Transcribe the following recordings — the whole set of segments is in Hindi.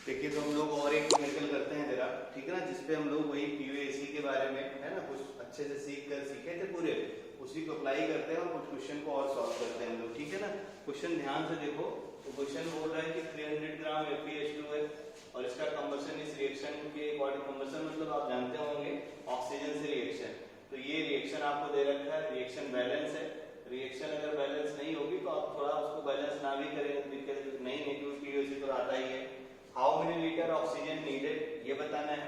देखिए तो हम लोग और एक न्यूमेरिकल करते हैं जरा, ठीक है ना, जिसपे हम लोग वही पीओएसी के बारे में है ना कुछ अच्छे से सीखे थे पूरे, उसी को अप्लाई करते हैं और कुछ क्वेश्चन को और सॉल्व करते हैं हम लोग, ठीक है ना। क्वेश्चन ध्यान से देखो, तो क्वेश्चन बोल रहा है कि 300 ग्राम FeH2 है और इसका कंबशन इस रिएक्शन के अकॉर्डिंग, कंबशन मतलब आप जानते होंगे ऑक्सीजन से रिएक्शन, तो ये रिएक्शन आपको दे रखा है, रिएक्शन बैलेंस है। रिएक्शन अगर बैलेंस नहीं होगी तो आप थोड़ा उसको बैलेंस ना भी करें दिक्कत नहीं है, क्योंकि पीओएसी तो आता ही है। How many litre oxygen needed ये बताना है,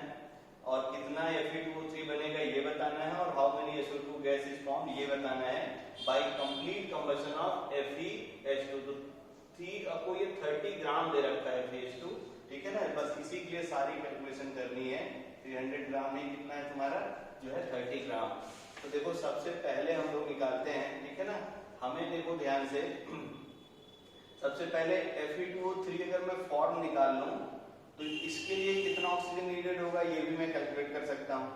और कितना Fe2O3 बनेगा ये बताना है, और how many SO2 gas is form ये बताना है bye complete combustion of FeH2। तो ठीक आपको ये 30 ग्राम दे रखा है FeH2, ठीक है ना, बस इसी के लिए सारी कैलकुलेशन करनी है। 300 ग्राम नहीं, कितना है तुम्हारा जो है 30 ग्राम। तो देखो सबसे पहले हम लोग निकालते हैं, ठीक है ना, हमें देखो ध्यान से, सबसे पहले Fe2O3 अगर मैं फॉर्म निकाल लूं तो इसके लिए कितना ऑक्सीजन नीडेड होगा ये भी मैं कैलकुलेट कर सकता हूं।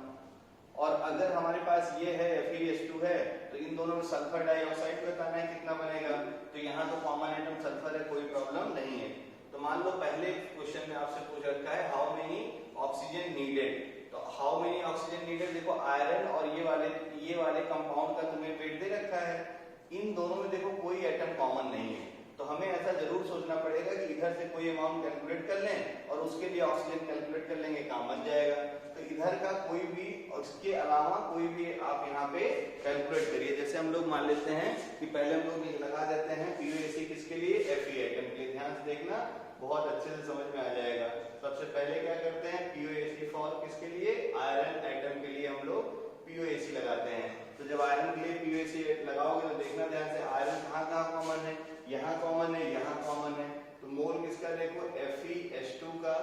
और अगर हमारे पास ये है FeH2 है तो इन दोनों में सल्फर डाइऑक्साइड बताना है कितना बनेगा, तो यहाँ तो कॉमन एटम सल्फर है, कोई प्रॉब्लम नहीं है। तो मान लो पहले क्वेश्चन में आपसे पूछ रखा है हाउ मेनी ऑक्सीजन नीडेड, तो हाउ मेनी ऑक्सीजन नीडेड, देखो आयरन और ये वाले कंपाउंड का तुम्हें वेट दे रखा है, इन दोनों में देखो कोई एटम कॉमन नहीं है, तो हमें ऐसा जरूर सोचना पड़ेगा कि इधर से कोई अमाउंट कैलकुलेट कर लें और उसके लिए ऑक्सीजन कैलकुलेट कर लेंगे, काम बन जाएगा। तो इधर का कोई भी और इसके अलावा कोई भी आप यहाँ पे कैलकुलेट करिए। जैसे हम लोग मान लेते हैं कि पहले हम लोग लगा देते हैं पीओएसी किसके लिए, Fe एटम के लिए, ध्यान से देखना बहुत अच्छे से समझ में आ जाएगा। सबसे पहले क्या करते हैं, पीओएसी फॉर किसके लिए, आयरन एटम के लिए हम लोग पीओएसी लगाते हैं। तो जब आयरन के लिए पीओएसी लगाओगे तो देखना ध्यान से आयरन कहाँ कॉमन है, यहाँ कॉमन है, यहाँ कॉमन है, तो मोल किसका देखो FeH2 का,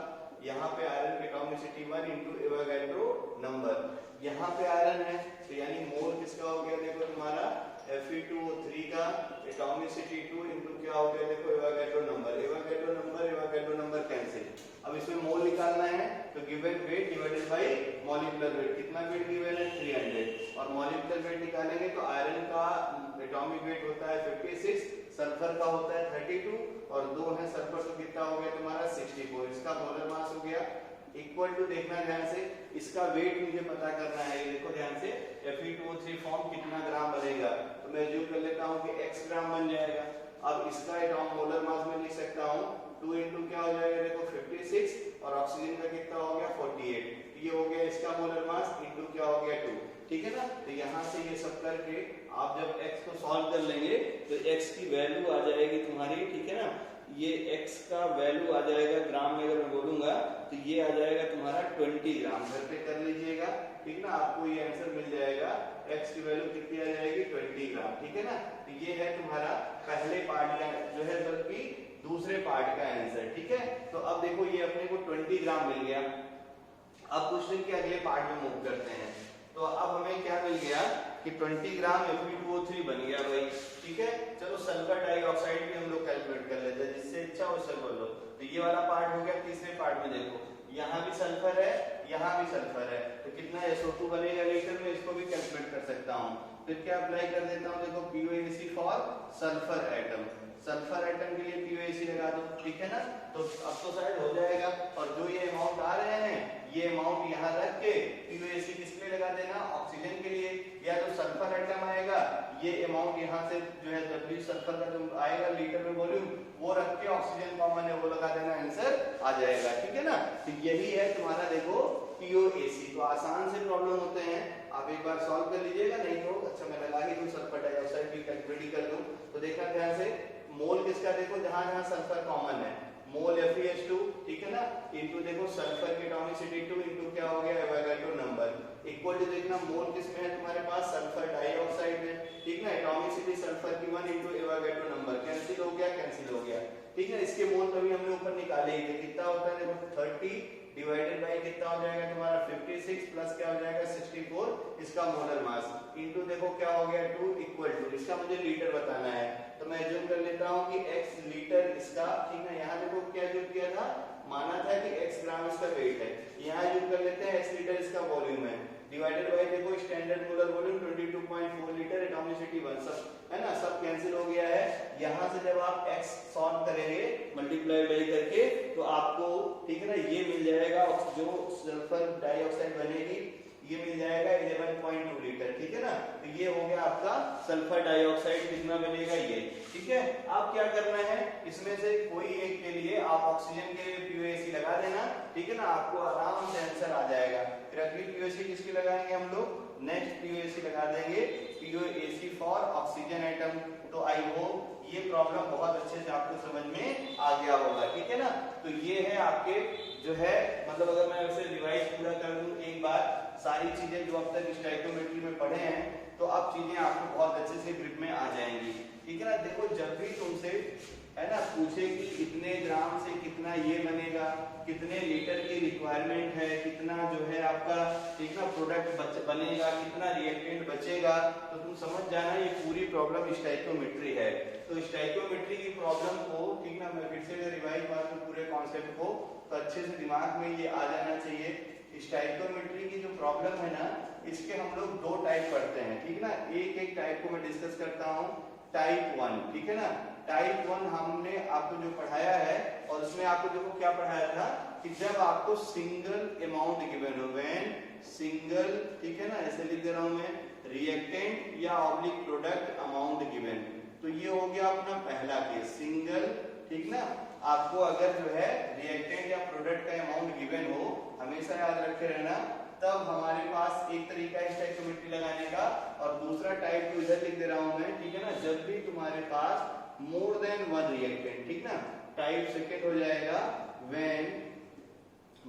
यहाँ पे आयरन की एटॉमिसिटी 1 इनटू एवोगाड्रो नंबर, यहाँ पे आयरन है तो यानी मोल किसका हो गया देखो तुम्हारा Fe2O3 का एटॉमिसिटी 2 इनटू क्या हो गया देखो Avogadro number, Avogadro number cancel. अब इसमें मोल निकालना है तो given weight divided by molecular weight, कितना वेट गिवन है 300, और मॉलिक्यूलर वेट निकालेंगे तो आयरन का एटॉमिक वेट होता है 56, सल्फर का होता है 32 और 2 है सल्फर, तो कितना हो गया तुम्हारा 64, इसका मोलर मास हो गया इक्वल टू, देखना ध्यान से, इसका वेट मुझे पता करना है, ये देखो ध्यान से Fe2O3 फॉर्म कितना ग्राम बनेगा, तो मैं जो कर लेता हूँ कि x ग्राम बन जाएगा। अब इसका एटॉम मोलर मास में लिख सकता हूँ 2 इंटू क्या हो जाएगा देखो 56 और ऑक्सीजन का कितना हो गया 48, ये हो गया इसका मोलर मास इंटू क्या हो गया 2, ठीक है ना। तो यहाँ से ये सब करके आप जब x को सॉल्व कर लेंगे तो x की वैल्यू आ जाएगी तुम्हारी, ठीक है ना, ये x का वैल्यू आ जाएगा ग्राम में, अगर मैं बोलूंगा तो ये आ जाएगा तुम्हारा 20 ग्राम, घर पे कर लीजिएगा, ठीक ना, आपको ये आंसर मिल जाएगा, x की वैल्यू कितनी आ जाएगी 20 ग्राम, ठीक है ना। तो ये है तुम्हारा पहले पार्ट का जो है, बल्कि दूसरे पार्ट का आंसर, ठीक है। तो अब देखो ये अपने को 20 ग्राम मिल गया। अब क्वेश्चन के अगले पार्ट में मूव करते हैं, तो अब हमें क्या मिल गया कि 20 ग्राम Fe2O3 बन गया भाई, ठीक है। चलो सल्फर डाइऑक्साइड भी हम लोग कैलकुलेट कर लेते हैं, जिससे इच्छा हो उससे बोलो। तो ये वाला पार्ट हो गया, तीसरे पार्ट में देखो यहाँ भी सल्फर है, यहाँ भी सल्फर है, तो कितना SO2 बनेगा लीटर में, इसको भी कैलकुलेट कर सकता हूँ। फिर क्या अप्लाई कर देता हूँ, देखो POAC for sulphur atom, sulphur atom के लिए पीओएसी लगा दो, ठीक है ना। तो अब तो शायद हो जाएगा, और जो ये अमाउंट आ रहे हैं ये अमाउंट यहाँ रख के पीओएसी किस लिए लगा देना, ऑक्सीजन के लिए, या जो सल्फर एटम आएगा ये अमाउंट यहाँ से जो है W सल्फर का जो आएगा लीटर में वॉल्यूम वो रख के ऑक्सीजन कॉमन है वो लगा देना, आंसर आ जाएगा, ठीक है ना। तो यही है तुम्हारा देखो पीओएसी। तो आसान से प्रॉब्लम होते हैं, आप एक बार सॉल्व कर लीजिएगा, नहीं तो अच्छा मैं लगा ही दूं सल्फर डाइऑक्साइड भी कैलकुलेट कर दूं। तो देखना ध्यान से, मोल किसका देखो जहां जहां सल्फर कॉमन है, मोल FeH2, ठीक है ना, इनटू देखो सल्फर की एटॉमिसिटी 2 इनटू क्या हो गया एवोगाड्रो नंबर, इक्वल टू देखना मोल किसमें है तुम्हारे पास सल्फर डाइऑक्साइड में, ठीक ना, एटॉमिसिटी सल्फर की 1 इनटू एवोगाड्रो नंबर, कैंसिल हो गया, कैंसिल हो गया, ठीक है। इसके मोल तभी हमने ऊपर निकाले ही थे, कितना होता है देखो 30 डिवाइडेड बाय कितना हो जाएगा तुम्हारा 56 प्लस क्या हो जाएगा 64, इसका मोलर मास इनटू देखो क्या हो गया 2 इक्वल टू, इसका मुझे लीटर बताना है, तो मैं अज्यूम कर लेता हूं कि x लीटर इसका, ठीक है, यहाँ देखो क्या अज्यूम किया था, माना था कि x ग्राम इसका वेट है, यहाँ अज्यूम कर लेते हैं x लीटर इसका वॉल्यूम है, डिवाइडेड बाय देखो standard molar volume 22.4 litre, atomicity 1, सब है ना, सब कैंसिल हो गया है। यहाँ से जब आप आप x सॉल्व करेंगे मल्टीप्लाई बाई करके तो आपको ठीक है ना ये मिल जाएगा, जो सल्फर डाइऑक्साइड बनेगी ये मिल जाएगा 11.2 लीटर, ठीक है ना। तो ये हो गया आपका सल्फर डाइऑक्साइड, कितना बनेगा ये, ठीक है। अब क्या करना है, इसमें से कोई एक के लिए आप ऑक्सीजन के लिए पीओएसी लगा देना, ठीक है ना, आपको आराम से आंसर आ जाएगा। फिर अगली पीओएसी किसकी लगाएंगे हम लोग, नेक्स्ट पीओएसी लगा देंगे पीओएसी फॉर ऑक्सीजन एटम। तो आई होप ये प्रॉब्लम बहुत अच्छे से आपको समझ में आ गया होगा, ठीक है ना। तो ये है आपके जो है मतलब अगर मैं उसे रिवाइज पूरा कर दूं एक बार सारी चीजें जो अब तक स्टोइकोमेट्री में पढ़े हैं, तो अब चीजें आपको बहुत अच्छे से ग्रिप में आ जाएंगी, ठीक है ना। देखो जब भी तुमसे है ना पूछे कि इतने ग्राम से कितना ये बनेगा, कितने लीटर की रिक्वायरमेंट है, कितना जो है आपका ठीक ना प्रोडक्ट बनेगा, कितना रिएक्टेंट बचेगा, तो तुम समझ जाना ये पूरी प्रॉब्लम स्टोइकोमेट्री है। तो स्टोइकोमेट्री की प्रॉब्लम को ठीक ना मैं फिर से रिवाइज मार दूं पूरे कॉन्सेप्ट को, तो अच्छे से दिमाग में ये आ जाना चाहिए। स्टोइकोमेट्री की जो प्रॉब्लम है ना, इसके हम लोग दो टाइप पढ़ते हैं, ठीक है ना। एक टाइप को मैं डिस्कस करता हूँ, टाइप 1, ठीक है ना। टाइप 1 हमने आपको जो पढ़ाया है, और उसमें आपको देखो क्या पढ़ाया था कि जब आपको सिंगल अमाउंट गिवन हो, व्हेन सिंगल, ठीक है ना, ऐसे लिख दे रहा हूं मैं, रिएक्टेंट या ऑब्लिक प्रोडक्ट अमाउंट गिवन। तो ये हो गया अपना पहला केस, सिंगल, ठीक ना। आपको अगर जो है रिएक्टेंट या प्रोडक्ट का अमाउंट गिवन हो, हमेशा याद रखे रहना, तब हमारे पास एक तरीका है स्टोइकोमेट्री लगाने का, और दूसरा टाइप तो इधर लिख दे रहा हूं मैं, ठीक है ना। जब भी तुम्हारे पास मोर देन वन रिएक्टेंट, ठीक ना, टाइप सेकंड हो जाएगा when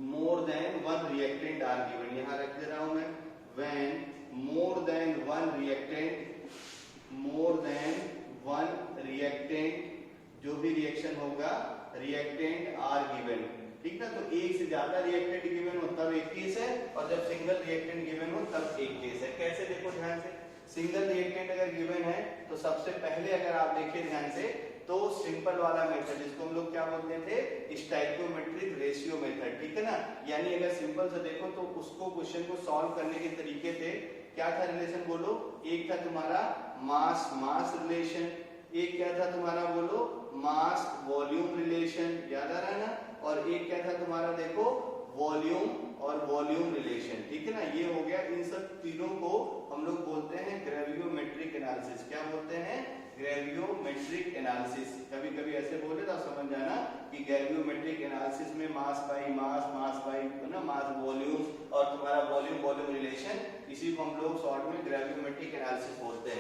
more than one reactant are given, यहां रख दे रहा हूं मैं, when more than one reactant, more than one reactant, जो भी रिएक्शन होगा रिएक्टेंट आर गिवन, ठीक ना। तो एक से ज्यादा रिएक्टेंट गिवन हो तब एक केस है, और जब सिंगल रिएक्टेंट गिवन हो तब एक केस है। कैसे देखो ध्यान से, सिंगल रिएक्टेंट अगर गिवन है तो सबसे पहले अगर आप देखिए ध्यान से, तो सिंपल वाला मेथड जिसको हम लोग क्या बोलते थे, स्टोइकोमेट्रिक रेशियो मेथड, ठीक है ना। यानी अगर सिंपल से देखो तो उसको क्वेश्चन को सॉल्व करने के तरीके थे, क्या था रिलेशन बोलो, एक था तुम्हारा मास मास रिलेशन, एक क्या था तुम्हारा बोलो मास वॉल्यूम रिलेशन, याद आ रहा है ना, और एक क्या था तुम्हारा देखो वॉल्यूम और वॉल्यूम रिलेशन, ठीक है ना। ये हो गया, इन सब तीनों को हम लोग बोलते हैं ग्रेवियोमेट्रिक एनालिसिस। क्या बोलते हैं, ग्रेवियोमेट्रिक एनालिसिस। कभी कभी ऐसे बोले तो समझ जाना कि ग्रेवियोमेट्रिक एनालिसिस में mass by mass, mass by ना मास वॉल्यूम, और तुम्हारा वॉल्यूम वॉल्यूम रिलेशन, इसी को हम लोग शॉर्ट में ग्रेवियोमेट्रिक एनालिसिस बोलते हैं।